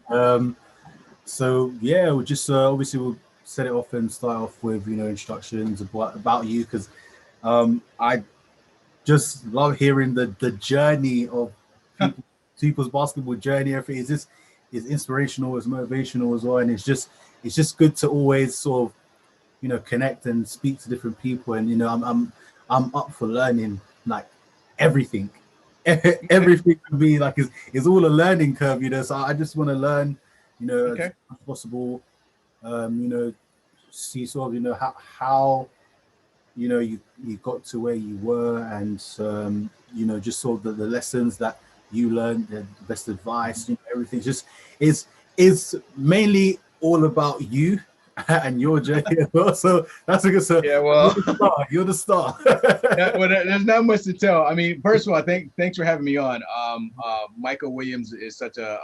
So yeah, we'll just obviously we'll set it off and start off with introductions about you, because I just love hearing the journey of people's basketball journey. Everything is inspirational, it's motivational as well, and it's just good to always sort of connect and speak to different people. And I'm up for learning, like everything. Everything can be like is all a learning curve, so I just want to learn as Okay. much as possible. See sort of how you got to where you were, and just sort of the lessons that you learned, the best advice, everything just is mainly all about you and your journey as well. So that's a good. So Yeah, you're well, the star. You're the star. there's not much to tell. I mean, first of all, thanks for having me on. Michael Williams is such a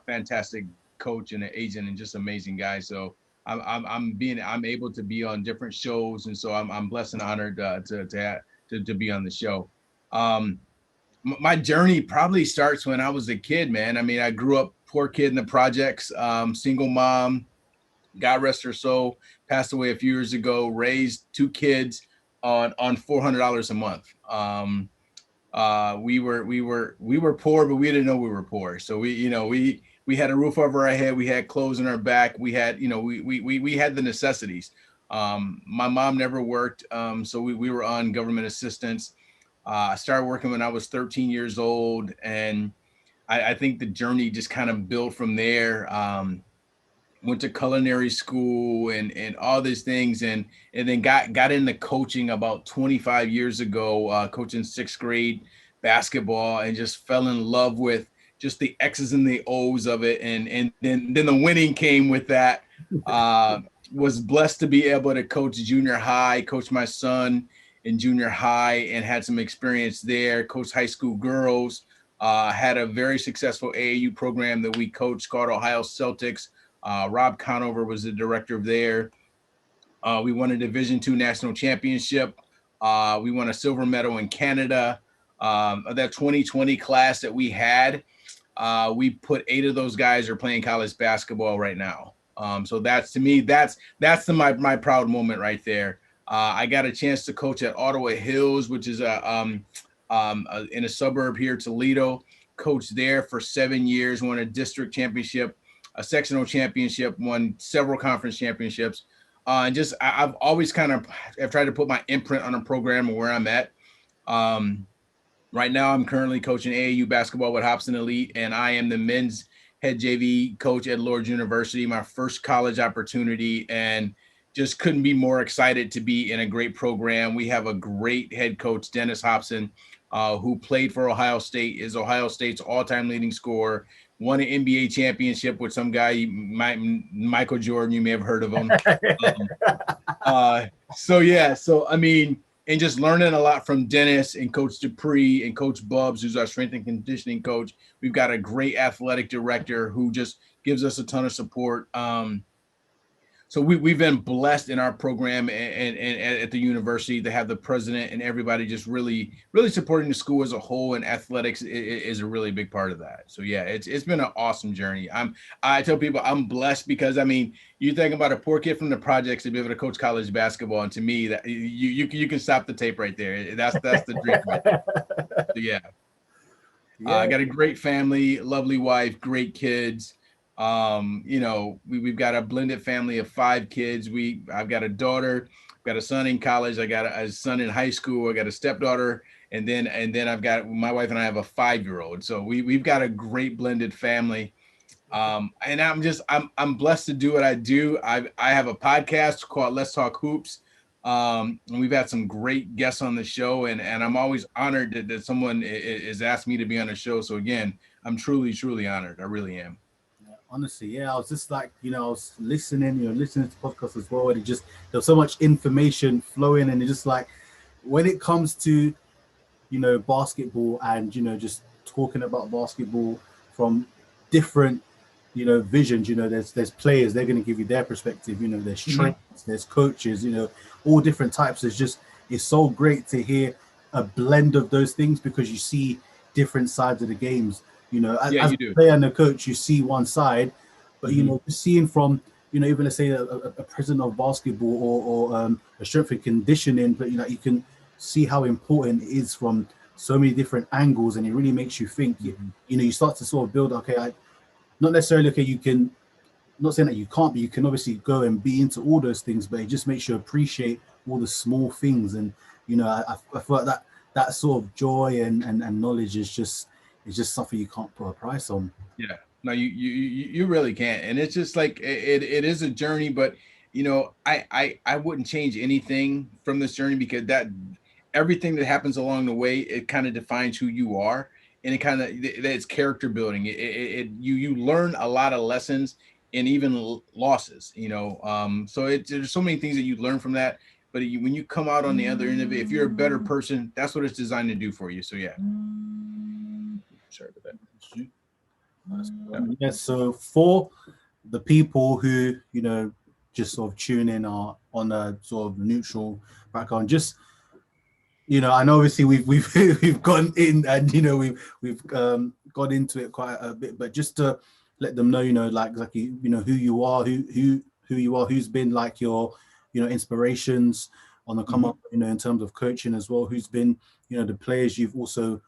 fantastic coach and an agent and just amazing guy. So I'm able to be on different shows, and so I'm blessed and honored to be on the show. My journey probably starts when I was a kid, man. I mean, I grew up poor kid in the projects, single mom. God rest her soul, passed away a few years ago. Raised two kids on $400 a month. We were poor, but we didn't know we were poor. So we had a roof over our head, we had clothes on our back, we had we had the necessities. My mom never worked, so we were on government assistance. I started working when I was 13 years old, and I think the journey just kind of built from there. Went to culinary school and all these things, and then got into coaching about 25 years ago, coaching sixth grade basketball, and just fell in love with just the X's and the O's of it, and then the winning came with that. Was blessed to be able to coach junior high, coach my son in junior high, and had some experience there. Coached high school girls. Had a very successful AAU program that we coached called Ohio Celtics. Rob Conover was the director there. We won a Division II national championship. We won a silver medal in Canada. That 2020 class that we had, we put 8 of those guys are playing college basketball right now. So that's, to me, that's my proud moment right there. I got a chance to coach at Ottawa Hills, which is in a suburb here, Toledo. Coached there for 7 years, won a district championship, a sectional championship, won several conference championships. And just I've always I've tried to put my imprint on a program and where I'm at. Right now, I'm currently coaching AAU basketball with Hobson Elite, and I am the men's head JV coach at Lourdes University, my first college opportunity, and just couldn't be more excited to be in a great program. We have a great head coach, Dennis Hobson, who played for Ohio State, is Ohio State's all-time leading scorer, won an NBA championship with some guy, Michael Jordan. You may have heard of him. So I mean, and just learning a lot from Dennis and Coach Dupree and Coach Bubbs, who's our strength and conditioning coach. We've got a great athletic director who just gives us a ton of support. So we've been blessed in our program and at the university to have the president and everybody just really supporting the school as a whole, and athletics is a really big part of that. So yeah, it's been an awesome journey. I tell people I'm blessed because, I mean, you think about a poor kid from the projects to be able to coach college basketball, and to me that you can stop the tape right there. That's the dream right there. So yeah. I got a great family, lovely wife, great kids. We've got a blended family of 5 kids. I've got a daughter, I've got a son in college, I got a son in high school, I got a stepdaughter, and then I've got my wife and I have a 5-year-old. So we've got a great blended family. And I'm blessed to do what I do. I have a podcast called Let's Talk Hoops. And we've had some great guests on the show, and I'm always honored that someone is asked me to be on the show. So again, I'm truly honored. I really am. Honestly, yeah, I was just like, I was listening to podcasts as well, and there's so much information flowing, and it's just like, when it comes to, basketball and, just talking about basketball from different, visions, there's players, they're going to give you their perspective, there's trainers, there's coaches, all different types. It's so great to hear a blend of those things, because you see different sides of the games, You know, Yeah, as you a do. player and a coach, you see one side, but you Mhm. know, seeing from, you know, even let's say a president of basketball or a strength and conditioning, but you know, you can see how important it is from so many different angles, and it really makes you think. Mhm. You know, you start to sort of build. Okay, not necessarily okay. You can, not saying that you can't, but you can obviously go and be into all those things, but it just makes you appreciate all the small things. And you know, I feel like that sort of joy and knowledge is just something you can't put a price on. Yeah, no, you really can't, and it's just like it is a journey. But you know, I wouldn't change anything from this journey, because that everything that happens along the way, it kind of defines who you are, and it kind of it's character building. You learn a lot of lessons and even losses. You know, so there's so many things that you learn from that. But when you come out on the other end of it, if you're a better person, that's what it's designed to do for you. So yeah, sorry about that. Yeah. Yeah, so for the people who, you know, just sort of tune in are on a sort of neutral background, just, you know, I know obviously we've we've gone in and you know we've got into it quite a bit, but just to let them know, you know, like you know who you are, who you are, who's been like your, you know, inspirations on the come Mhm. up, you know, in terms of coaching as well, who's been, you know, the players you've also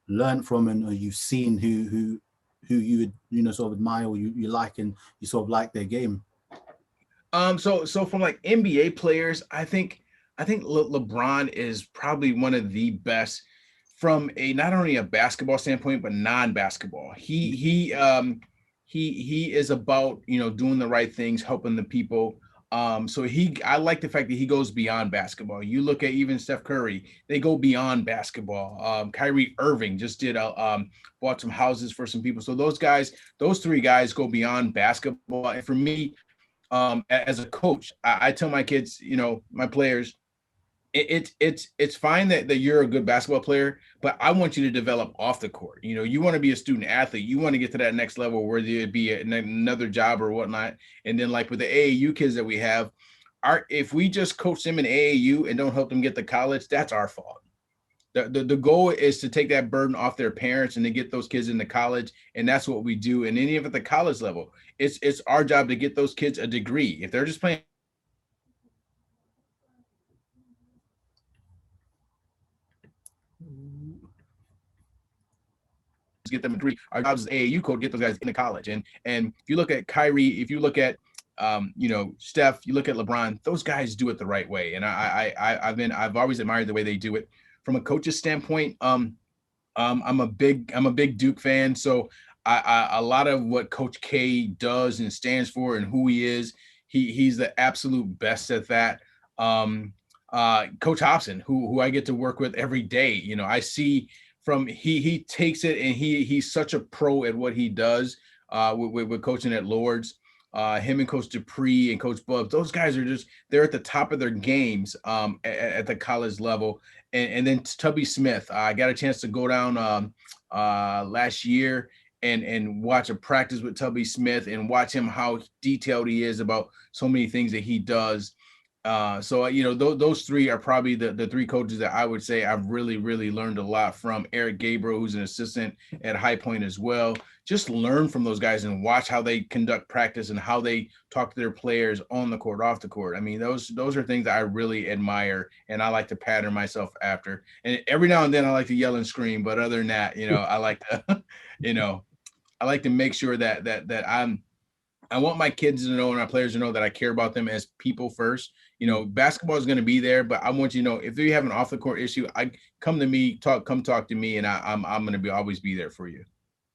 learned from, and you've seen who you would, you know, sort of admire, or you like, and you sort of like their game. So from like NBA players, I think LeBron is probably one of the best from a not only a basketball standpoint but non-basketball. He is about, you know, doing the right things, helping the people. So I like the fact that he goes beyond basketball. You look at even Steph Curry, they go beyond basketball. Kyrie Irving just did bought some houses for some people. So those three guys go beyond basketball. And for me, as a coach, I tell my kids, you know, my players, it's fine that you're a good basketball player, but I want you to develop off the court. You know, you want to be a student athlete. You want to get to that next level, whether it be another job or whatnot. And then like with the AAU kids that we have, if we just coach them in AAU and don't help them get to college, that's our fault. The goal is to take that burden off their parents and to get those kids into college, and that's what we do. And any of at the college level, it's our job to get those kids a degree. If they're just playing, get them a degree. Our job is AAU code, get those guys into college. And if you look at Kyrie, if you look at you know, Steph, you look at LeBron, those guys do it the right way. And I've always admired the way they do it. From a coach's standpoint, I'm a big Duke fan, so a lot of what Coach K does and stands for and who he is, he's the absolute best at that. Coach Hobson, who I get to work with every day, you know, I see from he takes it, and he's such a pro at what he does with coaching at Lords. Him and Coach Dupree and Coach Bub, those guys are they're at the top of their games at the college level. And then Tubby Smith, I got a chance to go down last year and watch a practice with Tubby Smith and watch him, how detailed he is about so many things that he does. So you know, those three are probably the three coaches that I would say I've really learned a lot from. Eric Gabriel, who's an assistant at High Point as well. Just learn from those guys and watch how they conduct practice and how they talk to their players on the court, off the court. I mean, those are things that I really admire, and I like to pattern myself after. And every now and then I like to yell and scream, but other than that, you know, I like to, you know, I like to make sure that I want my kids to know and my players to know that I care about them as people first. You know, basketball is going to be there, but I want you to know if they have an off the court issue, come to me, come talk to me, and I'm going to always be there for you.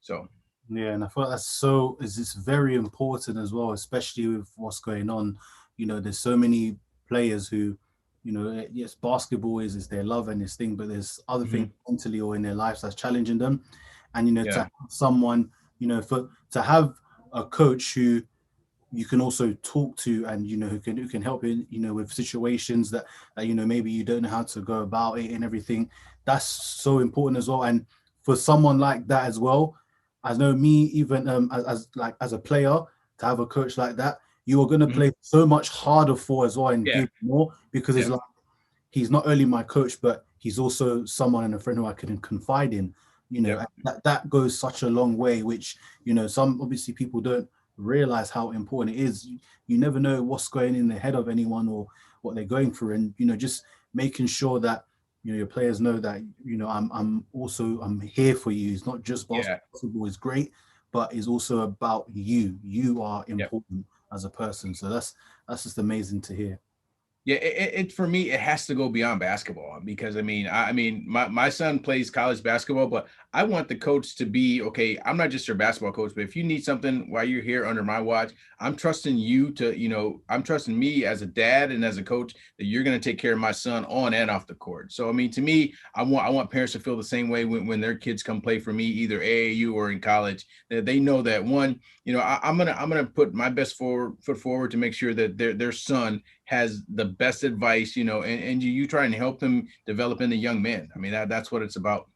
So Yeah, and I thought that's so is it's very important as well, especially with what's going on. You know, there's so many players who, you know, yes, basketball is their love and this thing, but there's other things mhm. mentally or in their lives that's challenging them. And you know, to Yeah. have someone, you know, for to have a coach who you can also talk to, and you know, who can help you know, with situations that you know, maybe you don't know how to go about it and everything. That's so important as well. And for someone like that as well, I know me, even as like as a player, to have a coach like that, you are going to Mhm. play so much harder for as well and Yeah. give more, because it's Yeah. like he's not only my coach, but he's also someone and a friend who I can confide in. you know, Yep. that goes such a long way, which, you know, some obviously people don't realize how important it is. You never know what's going in the head of anyone or what they're going through. And, you know, just making sure that, you know, your players know that, you know, I'm here for you. It's not just basketball. Yeah. Basketball is great, but it's also about you. You are Yep. important as a person. So that's just amazing to hear. Yeah, it for me, it has to go beyond basketball because I mean, my son plays college basketball, but I want the coach to be okay. I'm not just your basketball coach, but if you need something while you're here under my watch, I'm trusting you to, I'm trusting me as a dad and as a coach that you're going to take care of my son on and off the court. So I mean, to me, I want parents to feel the same way when their kids come play for me, either AAU or in college, that they know that one, I'm gonna put my best foot forward to make sure that their son has the best advice, and you try and help them develop into young men. I mean, that's what it's about.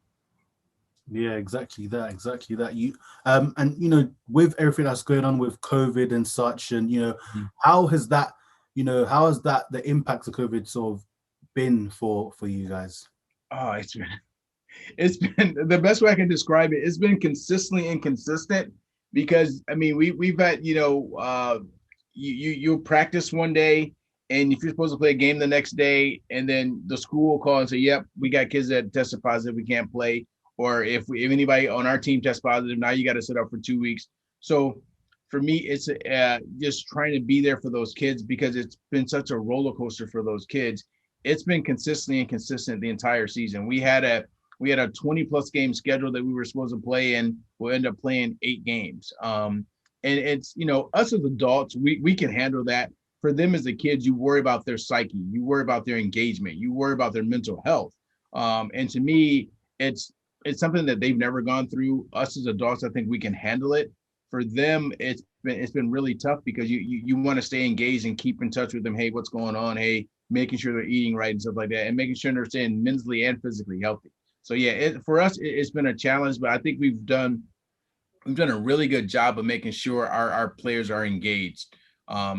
Yeah, exactly that. And you know, with everything that's going on with COVID and such, and you know, Mhm. how has that, the impact of COVID sort of been for you guys? Oh, it's been the best way I can describe it. It's been consistently inconsistent because I mean we've had you'll practice one day, and if you're supposed to play a game the next day, and then the school will call and say, "Yep, we got kids that tested positive, we can't play." Or if anybody on our team tests positive, now you got to sit out for 2 weeks. So for me, it's just trying to be there for those kids because it's been such a roller coaster for those kids. It's been consistently inconsistent the entire season. We had a 20 plus game schedule that we were supposed to play in. We'll end up playing 8 games. And it's, us as adults, we can handle that. For them as the kids, you worry about their psyche, you worry about their engagement, you worry about their mental health. And to me, it's it's something that they've never gone through. Us as adults, I think we can handle it. For them, it's been really tough because you want to stay engaged and keep in touch with them. Hey, what's going on? Hey, making sure they're eating right and stuff like that, and making sure they're staying mentally and physically healthy. So yeah, for us, it's been a challenge, but I think we've done a really good job of making sure our players are engaged.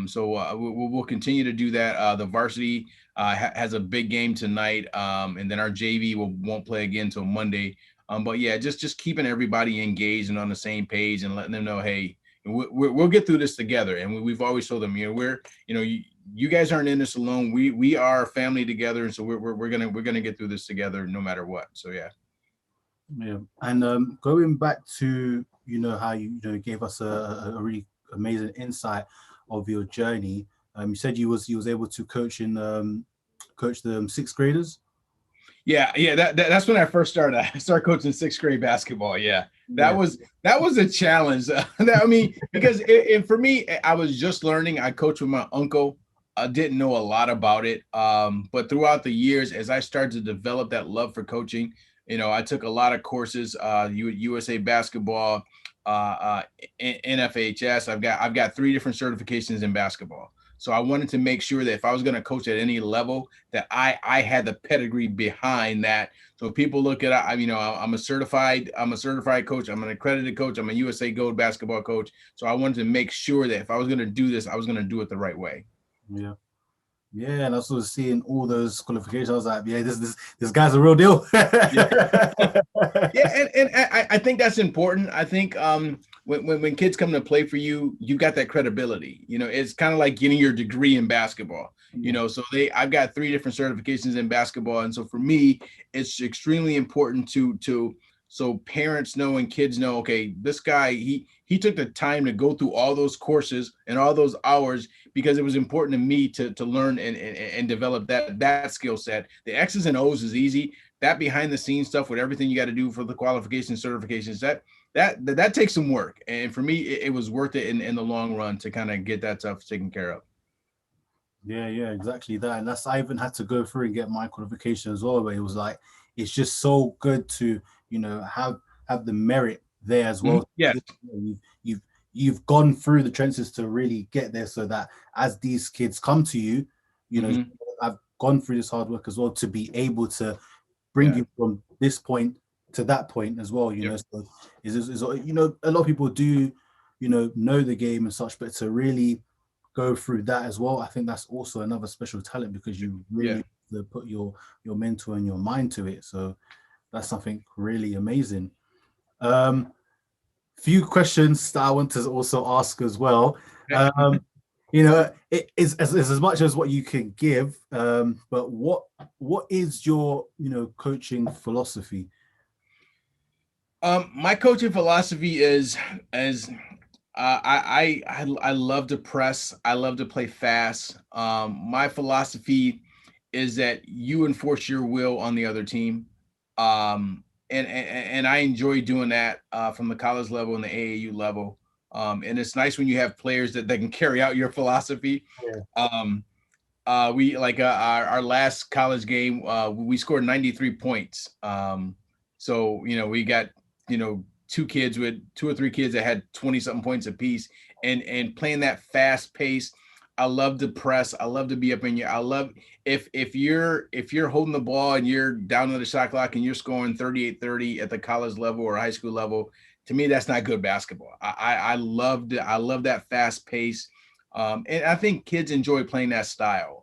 So we'll continue to do that. The varsity has a big game tonight, and then our JV won't play again until Monday. But yeah, just keeping everybody engaged and on the same page and letting them know, hey, we'll get through this together. And we've always told them, you guys aren't in this alone. We are a family together, and so we're gonna get through this together no matter what. So yeah. Yeah, and going back to, you know, how gave us a really amazing insight of your journey. You said you was able to coach the sixth graders. Yeah. That's when I first started. I started coaching sixth grade basketball. Yeah, that Yeah, was that was a challenge. I mean, because for me, I was just learning. I coached with my uncle. I didn't know a lot about it, but throughout the years, as I started to develop that love for coaching, I took a lot of courses. USA Basketball, NFHS. I've got 3 different certifications in basketball. So I wanted to make sure that if I was going to coach at any level, that I had the pedigree behind that. So people look at I'm a certified coach. I'm an accredited coach. I'm a USA Gold basketball coach. So I wanted to make sure that if I was going to do this, I was going to do it the right way. yeah, yeah. And I was sort of seeing all those qualifications. I was like, yeah, this guy's a real deal. Yeah. Yeah, and I think that's important. I think when kids come to play for you, you've got that credibility. It's kind of like getting your degree in basketball. Yeah, So I've got 3 different certifications in basketball, and so for me, it's extremely important to so parents know and kids know. Okay, this guy he took the time to go through all those courses and all those hours because it was important to me to learn and develop that skill set. The X's and O's is easy, that behind the scenes stuff with everything you got to do for the qualifications, certifications, that takes some work. And for me, it was worth it in the long run to kind of get that stuff taken care of. yeah, exactly that. And I even had to go through and get my qualification as well. But it was like it's just so good to, have the merit there as Mhm. well. Yes. You've you've gone through the trenches to really get there, so that as these kids come to you, you know, Hmm. I've gone through this hard work as well to be able to bring Yeah. you from this point to that point as well. Yep. So a lot of people do, know the game and such, but to really go through that as well, I think that's also another special talent because you really Yeah. have to put your mental and your mind to it. So that's something really amazing. Few questions that I want to also ask as well. Okay. It is as much as what you can give, but what is your coaching philosophy? My coaching philosophy is I love to press. I love to play fast. My philosophy is that you enforce your will on the other team. And I enjoy doing that from the college level and the AAU level. And it's nice when you have players that can carry out your philosophy. Yeah. We like our last college game, we scored 93 points. So we got two kids with two or three kids that had 20 something points apiece, and playing that fast pace. I love to press. I love to be up in your. I love if you're holding the ball and you're down to the shot clock and you're scoring 38-30 at the college level or high school level. To me, that's not good basketball. I love that fast pace. And I think kids enjoy playing that style.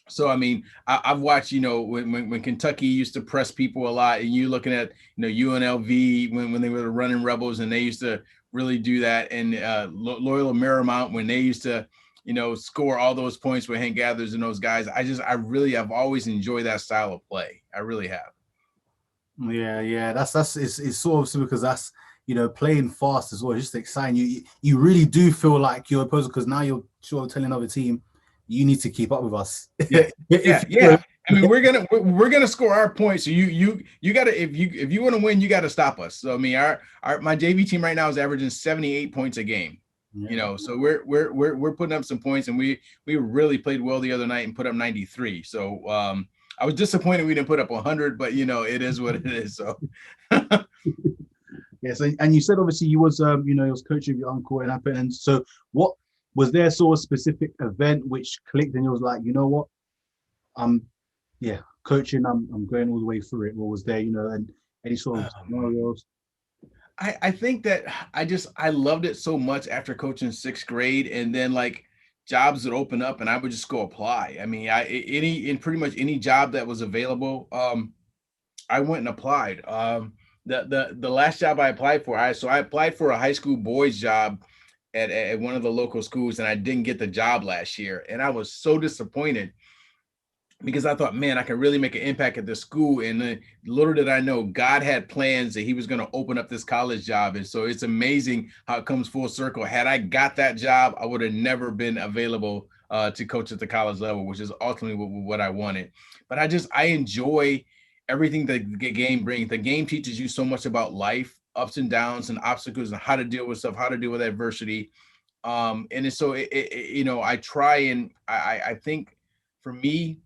So I mean, I've watched, when Kentucky used to press people a lot, and you looking at UNLV when they were the running Rebels, and they used to really do that, and Loyola Marymount when they used to score all those points with Hank Gathers and those guys. I've always enjoyed that style of play. I really have. Yeah. It's sort of simple because that's playing fast as well. It's just exciting. You really do feel like you're opposed because now you're sort of telling another team you need to keep up with us. Yeah, yeah. I mean, we're gonna score our points. So you gotta if you want to win, you got to stop us. So I mean, my JV team right now is averaging 78 points a game. Yeah. So we're putting up some points, and we really played well the other night and put up 93. So I was disappointed we didn't put up 100, but it is what it is. So. Yeah. So, and you said obviously you was you was coaching your uncle and happened. And so what was there sort of specific event which clicked and you was like, what, yeah, coaching, I'm going all the way through it. Or was there, and any sort of scenarios? I think that I loved it so much after coaching sixth grade, and then like jobs would open up and I would just go apply. I mean, in pretty much any job that was available, I went and applied. The last job I applied for, I applied for a high school boys job at one of the local schools, and I didn't get the job last year, and I was so disappointed because I thought, man, I can really make an impact at this school. And little did I know, God had plans that he was going to open up this college job. And so it's amazing how it comes full circle. Had I got that job, I would have never been available to coach at the college level, which is ultimately what I wanted. But I enjoy everything the game brings. The game teaches you so much about life, ups and downs and obstacles, and how to deal with stuff, how to deal with adversity. And so, I try, and I think for me,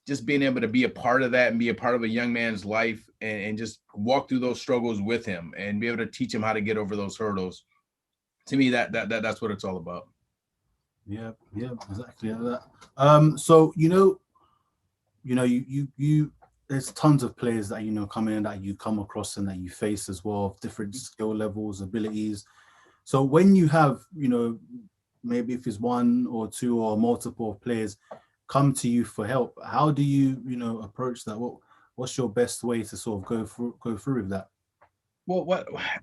just being able to be a part of that and be a part of a young man's life, and just walk through those struggles with him and be able to teach him how to get over those hurdles. To me, that's what it's all about. Yeah, exactly like that. So you there's tons of players that come in that you come across and that you face as well, of different skill levels, abilities. So when you have, maybe if it's one or two or multiple players come to you for help, how do you, approach that? What's your best way to sort of go through with that? Well,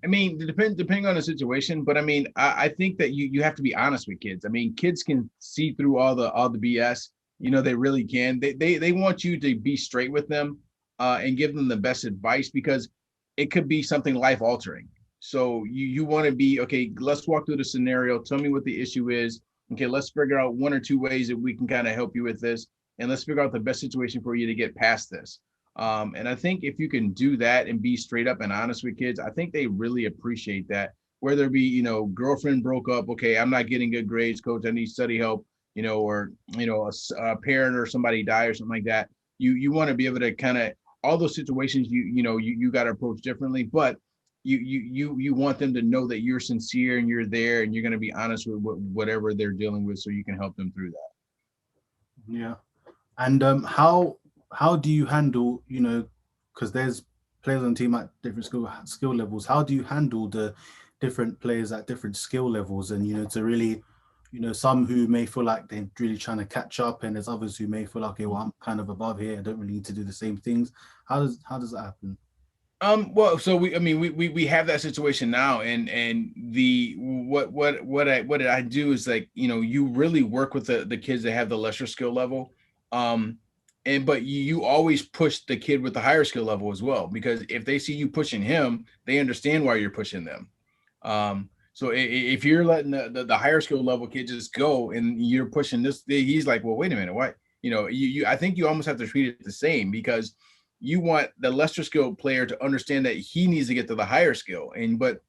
depending on the situation, but I mean, I think that you have to be honest with kids. I mean, kids can see through all the BS. They really can. They want you to be straight with them, and give them the best advice, because it could be something life altering. So you want to be, okay, let's walk through the scenario. Tell me what the issue is. Okay, let's figure out one or two ways that we can kind of help you with this, and let's figure out the best situation for you to get past this. And I think if you can do that and be straight up and honest with kids, I think they really appreciate that. Whether it be, girlfriend broke up, okay, I'm not getting good grades, coach, I need study help, or a parent or somebody die or something like that. You want to be able to kind of, all those situations you got to approach differently, but you want them to know that you're sincere and you're there and you're going to be honest with whatever they're dealing with, so you can help them through that. Yeah. And how do you handle, because there's players on the team at different skill levels. How do you handle the different players at different skill levels? And, to really, some who may feel like they're really trying to catch up, and there's others who may feel like, okay, well, I'm kind of above here. I don't really need to do the same things. How does that happen? Well, so we have that situation now, and the what did I do is, like, you really work with the kids that have the lesser skill level, um, and but you always push the kid with the higher skill level as well, because if they see you pushing him, they understand why you're pushing them. So if you're letting the higher skill level kid just go and you're pushing this, he's like, well, wait a minute, what? I think you almost have to treat it the same, because you want the lesser skilled player to understand that he needs to get to the higher skill. But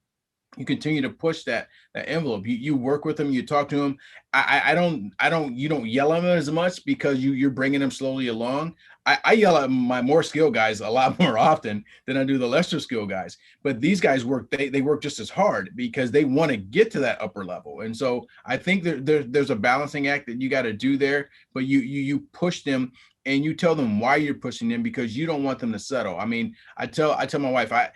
you continue to push that envelope. You work with them, you talk to them. You don't yell at them as much, because you're bringing them slowly along. I yell at my more skilled guys a lot more often than I do the lesser skilled guys. But these guys they work just as hard, because they want to get to that upper level. And so I think there's a balancing act that you got to do there. But you push them, and you tell them why you're pushing them, because you don't want them to settle. I mean, I tell my wife, I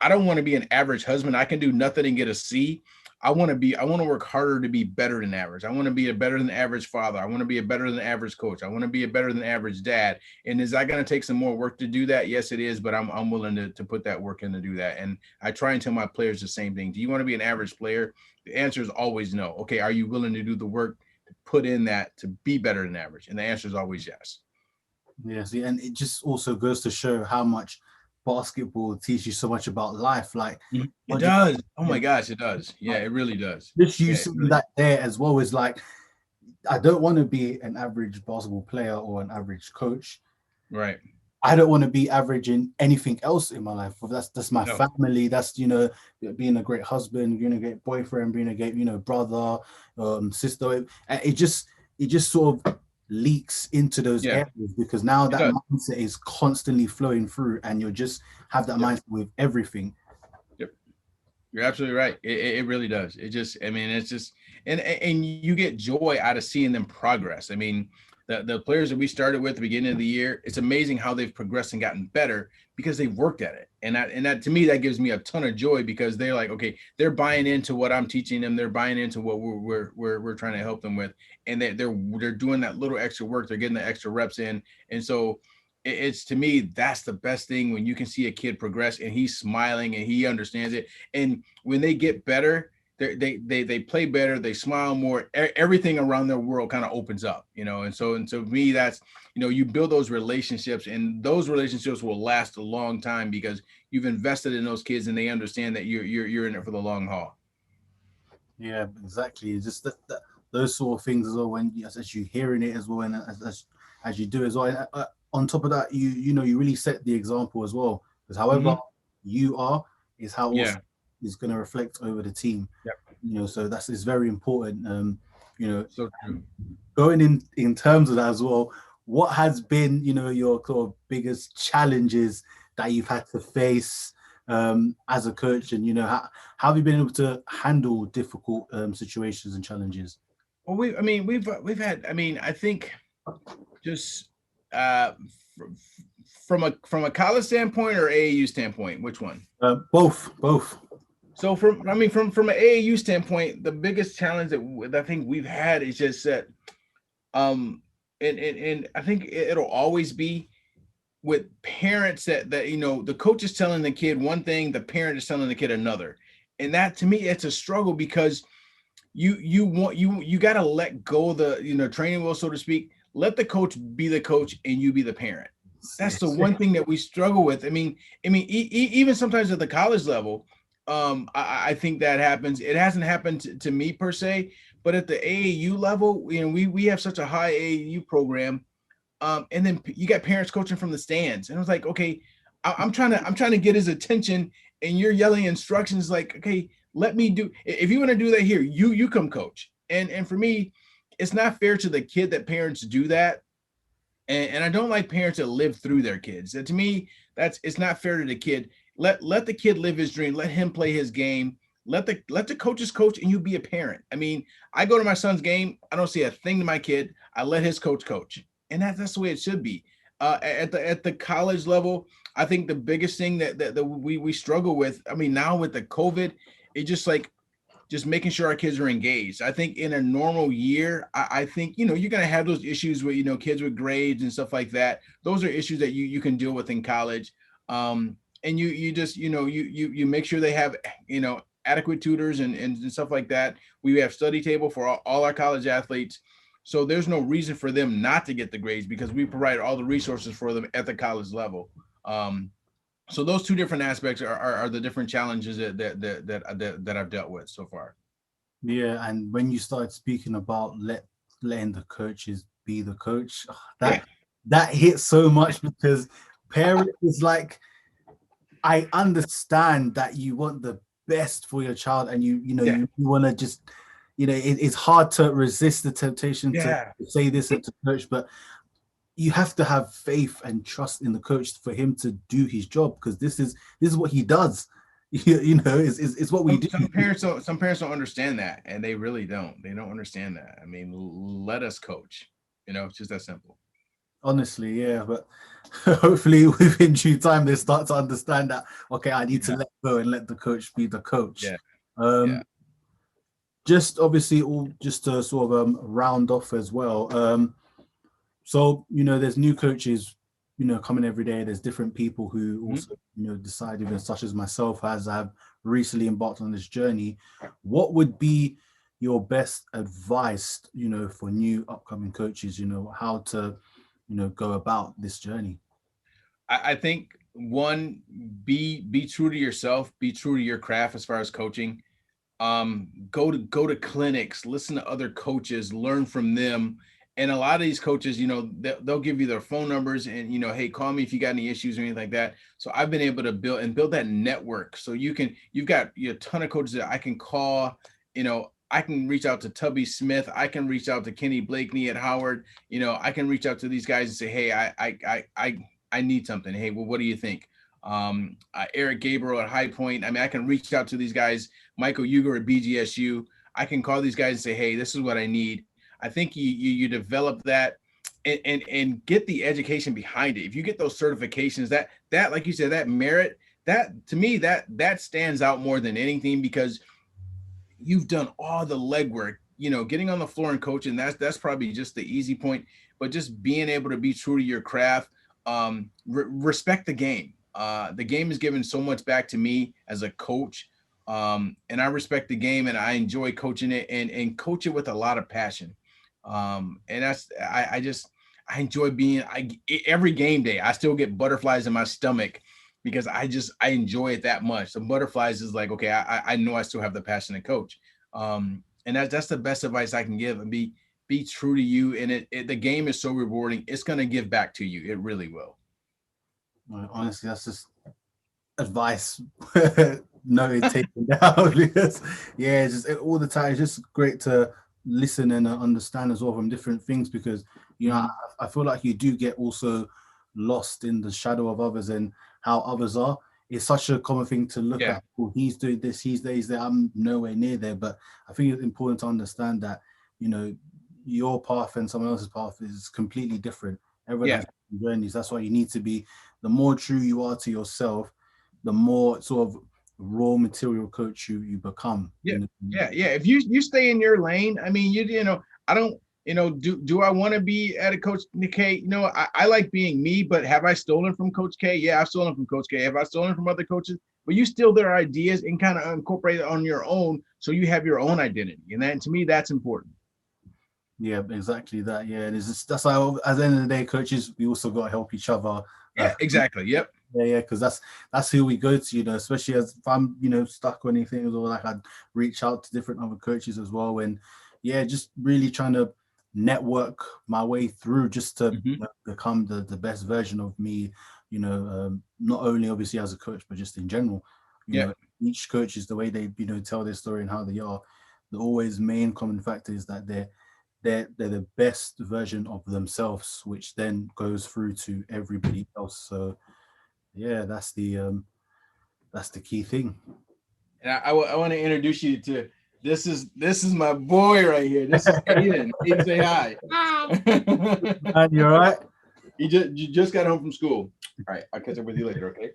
don't want to be an average husband. I can do nothing and get a C. I want to work harder to be better than average. I want to be a better than average father. I want to be a better than average coach. I want to be a better than average dad. And is that going to take some more work to do that? Yes, it is. But I'm willing to put that work in to do that. And I try and tell my players the same thing. Do you want to be an average player? The answer is always no. Okay, are you willing to do the work to put in that to be better than average? And the answer is always yes. Yes, and it just also goes to show how much basketball teaches you so much about life. Like, It does. Oh my gosh, it does. Yeah, it really does. Just Yeah, using that there as well is like, I don't want to be an average basketball player or an average coach. right. I don't want to be average in anything else in my life. That's my No. family. That's being a great husband, being a great boyfriend, being a great brother, sister. It just sort of leaks into those Yeah, areas, because now it that does. mindset is constantly flowing through, and you'll just have that Yep. mindset with everything. Yep. You're absolutely right. It really does. It's just, and you get joy out of seeing them progress. I mean, the players that we started with at the beginning of the year, it's amazing how they've progressed and gotten better, because they've worked at it. And that to me, that gives me a ton of joy, because they're like, okay, they're buying into what I'm teaching them. They're buying into what we're trying to help them with, and they're doing that little extra work. They're getting the extra reps in, and so it's, to me, that's the best thing, when you can see a kid progress and he's smiling and he understands it. And when they get better, they play better, they smile more, everything around their world kind of opens up, and so me, that's, you build those relationships, and those relationships will last a long time, because you've invested in those kids and they understand that you're in it for the long haul. Yeah, exactly. It's just that those sort of things as well. When as you hearing it as well, and as you do as well. And, on top of that, you really set the example as well. Because however Mm-hmm. you are is how also Yeah. is going to reflect over the team. Yep. So that's is very important. You know, So true. going in terms of that as well. What has been your sort of biggest challenges that you've had to face as a coach, and how have you been able to handle difficult situations and challenges? Well, we've had, I think, just uh from a college standpoint or AAU standpoint, which one? Both. So from an AAU standpoint, the biggest challenge that I think we've had is just that, and I think it'll always be with parents, that the coach is telling the kid one thing, the parent is telling the kid another, and that, to me, it's a struggle, because you got to let go of the training wheel, so to speak. Let the coach be the coach and you be the parent. That's the one thing that we struggle with. Even sometimes at the college level, I think that happens. It hasn't happened to me per se, but at the AAU level, we have such a high AAU program, and then you got parents coaching from the stands, and I was like, okay, I'm trying to get his attention, and you're yelling instructions, like, okay, let me do. If you want to do that here, you come coach. And for me, it's not fair to the kid that parents do that, and I don't like parents that live through their kids. To me, it's not fair to the kid. Let the kid live his dream. Let him play his game. Let the coaches coach, and you be a parent. I go to my son's game. I don't say a thing to my kid. I let his coach, and that's the way it should be. At the college level, I think the biggest thing that we struggle with. Now with the COVID, it just making sure our kids are engaged. I think in a normal year, I think, you're going to have those issues with, kids with grades and stuff like that. Those are issues that you can deal with in college. and you just, you make sure they have, adequate tutors and stuff like that. We have study table for all our college athletes. So there's no reason for them not to get the grades because we provide all the resources for them at the college level. So those two different aspects are the different challenges that I've dealt with so far. Yeah, and when you started speaking about letting the coaches be the coach, that hit so much because parent is like, I understand that you want the best for your child, and you want to just, it's hard to resist the temptation to say this to coach, but you have to have faith and trust in the coach for him to do his job, because this is what he does. It's what we do. Some parents don't understand that, and they really don't. They don't understand that. I mean, let us coach. It's just that simple. Honestly, yeah, but hopefully within due time they start to understand that, okay, I need to let go and let the coach be the coach. Just obviously, all just to sort of round off as well. So there's new coaches coming every day. There's different people who also decide, even such as myself, as I've recently embarked on this journey. What would be your best advice for new upcoming coaches, how to go about this journey? I think, one, be true to yourself, be true to your craft as far as coaching. Go to clinics, listen to other coaches, learn from them. And a lot of these coaches, they'll give you their phone numbers and, hey, call me if you got any issues or anything like that. So I've been able to build that network. So you've got a ton of coaches that I can call. I can reach out to Tubby Smith. I can reach out to Kenny Blakeney at Howard. I can reach out to these guys and say, hey, I need something. Hey, well, what do you think? Eric Gabriel at High Point. I mean, I can reach out to these guys. Michael Uger at BGSU. I can call these guys and say, hey, this is what I need. I think you develop that and get the education behind it. If you get those certifications, that like you said, that merit, that to me, that stands out more than anything, because you've done all the legwork, getting on the floor and coaching. That's probably just the easy point, but just being able to be true to your craft, respect the game. The game has given so much back to me as a coach. And I respect the game, and I enjoy coaching it and coach it with a lot of passion. And that's, I enjoy being, every game day, I still get butterflies in my stomach because I enjoy it that much. The butterflies is like, okay, I know I still have the passion to coach. And that's the best advice I can give, and be true to you. And the game is so rewarding. It's going to give back to you. It really will. Well, honestly, that's just advice. No, taken down. Because, just all the time. It's just great to listen and understand as well from different things, because I feel like you do get also lost in the shadow of others and how others are. It's such a common thing to look at. Well, he's doing this, he's there, I'm nowhere near there. But I think it's important to understand that your path and someone else's path is completely different. Everyone has journeys. That's why you need to be, the more true you are to yourself, the more sort of raw material coach you become. If you stay in your lane, I mean, I don't, do I want to be at a Coach K? I like being me, but have I stolen from Coach K? Yeah, I've stolen from Coach K. Have I stolen from other coaches? But you steal their ideas and kind of incorporate it on your own, so you have your own identity. And that, to me, that's important. Yeah, exactly that. Yeah, and that's why at the end of the day, coaches, we also got to help each other. Yeah, exactly. Yep. Yeah, because that's who we go to, especially as if I'm, stuck or anything, or like I'd reach out to different other coaches as well. And just really trying to network my way through just to become the best version of me, not only obviously as a coach, but just in general. You know, each coach is the way they, tell their story and how they are. The always main common factor is that they're the best version of themselves, which then goes through to everybody else. So that's the key thing. And I want to introduce you to, this is my boy right here. This is Aiden. Aiden, say hi. Hi. You all right? You just got home from school. All right, I'll catch up with you later, okay?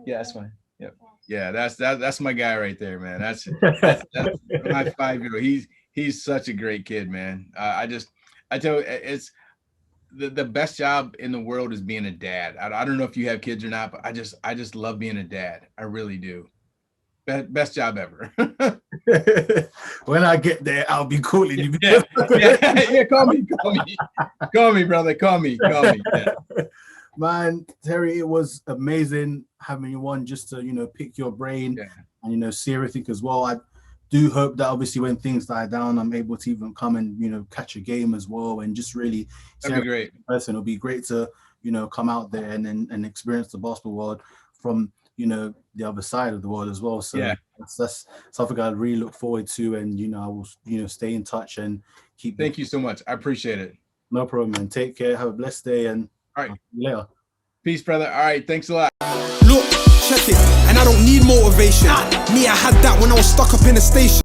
Yeah, that's fine. Yep. Yeah, that's my guy right there, man. That's my 5-year-old. He's such a great kid, man. I tell you, the best job in the world is being a dad. I don't know if you have kids or not, but I just love being a dad. I really do. Best job ever. When I get there, I'll be calling you. Yeah. Call me, brother. Call me. Yeah. Man, Terry, it was amazing having you on just to, pick your brain and, see everything as well. I do hope that obviously when things die down, I'm able to even come and, catch a game as well and just really That'd be great. It'll be great to, come out there and experience the basketball world from, the other side of the world as well. So that's something I really look forward to. And, I will, stay in touch and keep. Thank you so much. I appreciate it. No problem, man. Take care. Have a blessed day. And all right. See you later. Peace, brother. All right. Thanks a lot. Look, check it. And I don't need motivation. Me, I had that when I was stuck up in the station.